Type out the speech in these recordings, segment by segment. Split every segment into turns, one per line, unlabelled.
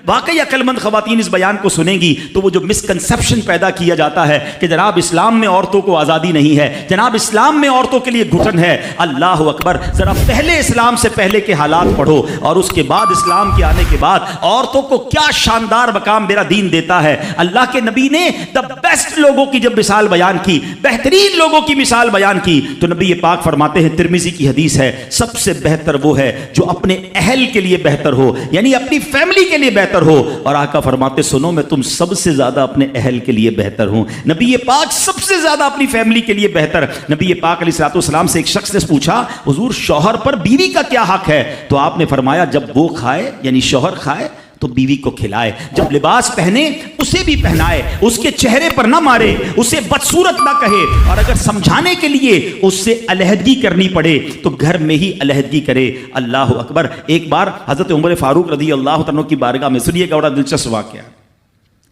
واقعی عقل مند خواتین اس بیان کو سنیں گی تو وہ جو مسکنسپشن پیدا کیا جاتا ہے کہ جناب اسلام میں عورتوں کو آزادی نہیں ہے، جناب اسلام میں عورتوں کے لیے گھٹن ہے، اللہ اکبر، ذرا پہلے اسلام سے پہلے کے حالات پڑھو اور اس کے بعد اسلام کے آنے کے بعد عورتوں کو کیا شاندار مقام میرا دین دیتا ہے۔ اللہ کے نبی نے دا بیسٹ لوگوں کی جب مثال بیان کی، بہترین لوگوں کی مثال بیان کی، تو نبی پاک فرماتے ہیں، ترمذی کی حدیث ہے، سب سے بہتر وہ ہے جو اپنے اہل کے لیے بہتر ہو، یعنی اپنی فیملی کے لیے بہتر ہو۔ اور آقا فرماتے سنو میں تم سب سے زیادہ اپنے اہل کے لیے بہتر ہوں۔ نبی پاک سب سے زیادہ اپنی فیملی کے لیے بہتر۔ نبی پاک علیہ الصلوۃ والسلام سے ایک شخص نے پوچھا حضور شوہر پر بیوی کا کیا حق ہے؟ تو آپ نے فرمایا جب وہ کھائے یعنی شوہر کھائے تو بیوی کو کھلائے، جب لباس پہنے اسے بھی پہنائے، اس کے چہرے پر نہ مارے، اسے بدصورت نہ کہے، اور اگر سمجھانے کے لیے اس سے علیحدگی کرنی پڑے تو گھر میں ہی علیحدگی کرے۔ اللہ اکبر۔ ایک بار حضرت عمر فاروق رضی اللہ تعالیٰ کی بارگاہ میں، سنیے گا بڑا دلچسپ واقعہ۔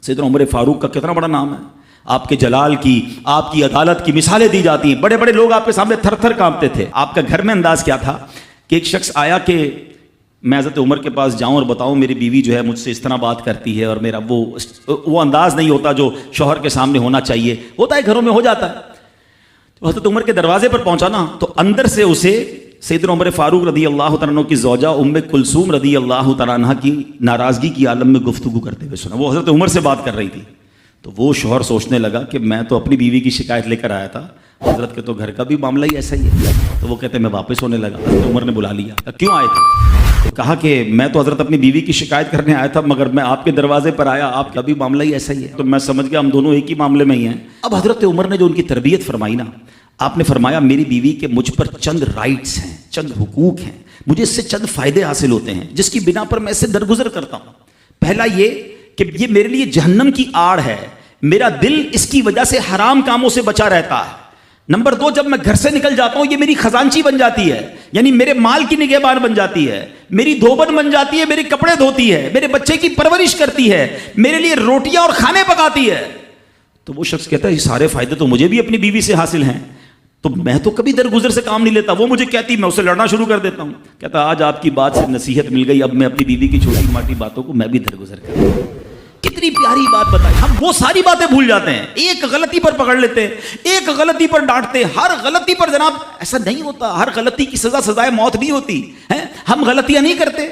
سیدنا عمر فاروق کا کتنا بڑا نام ہے، آپ کے جلال کی، آپ کی عدالت کی مثالیں دی جاتی ہیں، بڑے بڑے لوگ آپ کے سامنے تھر تھر کانپتے تھے۔ آپ کا گھر میں انداز کیا تھا کہ ایک شخص آیا کہ میں حضرت عمر کے پاس جاؤں اور بتاؤں میری بیوی جو ہے مجھ سے اس طرح بات کرتی ہے، اور میرا وہ انداز نہیں ہوتا جو شوہر کے سامنے ہونا چاہیے، ہوتا ہے گھروں میں ہو جاتا ہے۔ تو حضرت عمر کے دروازے پر پہنچا نا تو اندر سے اسے سیدنا عمر فاروق رضی اللہ تعالیٰ عنہ کی زوجہ ام کلثوم رضی اللہ تعالیٰ عنہ کی ناراضگی کی عالم میں گفتگو کرتے ہوئے سنا۔ وہ حضرت عمر سے بات کر رہی تھی، تو وہ شوہر سوچنے لگا کہ میں تو اپنی بیوی کی شکایت لے کر آیا تھا، حضرت کے تو گھر کا بھی معاملہ ہی ایسا ہی ہے۔ تو وہ کہتے میں واپس ہونے لگا۔ حضرت عمر نے بلا لیا، کیوں آئے تھے؟ تو کہا کہ میں تو حضرت اپنی بیوی کی شکایت کرنے آیا تھا، مگر میں آپ کے دروازے پر آیا، آپ کا بھی معاملہ ہی ایسا ہی ہے، تو میں سمجھ گیا ہم دونوں ایک ہی معاملے میں ہی ہیں۔ اب حضرت عمر نے جو ان کی تربیت فرمائی نا، آپ نے فرمایا میری بیوی کے مجھ پر چند رائٹس ہیں، چند حقوق ہیں، مجھے اس سے چند فائدے حاصل ہوتے ہیں جس کی بنا پر میں اس سے درگزر کرتا ہوں۔ پہلا یہ کہ یہ میرے لیے جہنم کی آڑ ہے، میرا دل اس کی وجہ سے حرام کاموں سے بچا رہتا ہے۔ نمبر دو، جب میں گھر سے نکل جاتا ہوں یہ میری خزانچی بن جاتی ہے، یعنی میرے مال کی نگہبان بن جاتی ہے، میری دھوبن بن جاتی ہے، میرے کپڑے دھوتی ہے، میرے بچے کی پرورش کرتی ہے، میرے لیے روٹیاں اور کھانے پکاتی ہے۔ تو وہ شخص کہتا ہے یہ سارے فائدے تو مجھے بھی اپنی بیوی سے حاصل ہیں، تو میں تو کبھی درگزر سے کام نہیں لیتا، وہ مجھے کہتی میں اسے لڑنا شروع کر دیتا ہوں۔ کہتا آج آپ کی بات سے نصیحت مل گئی، اب میں اپنی بیوی کی چھوٹی موٹی باتوں کو میں بھی درگزر کرتا ہوں۔ کتنی پیاری بات بتائی، ہم وہ ساری باتیں بھول جاتے ہیں، ایک غلطی پر پکڑ لیتے ہیں، ایک غلطی پر ڈانٹتے ہیں، ہر غلطی پر جناب ایسا نہیں ہوتا، ہر غلطی کی سزا سزائے موت نہیں ہوتی ہے، ہم غلطیاں نہیں کرتے۔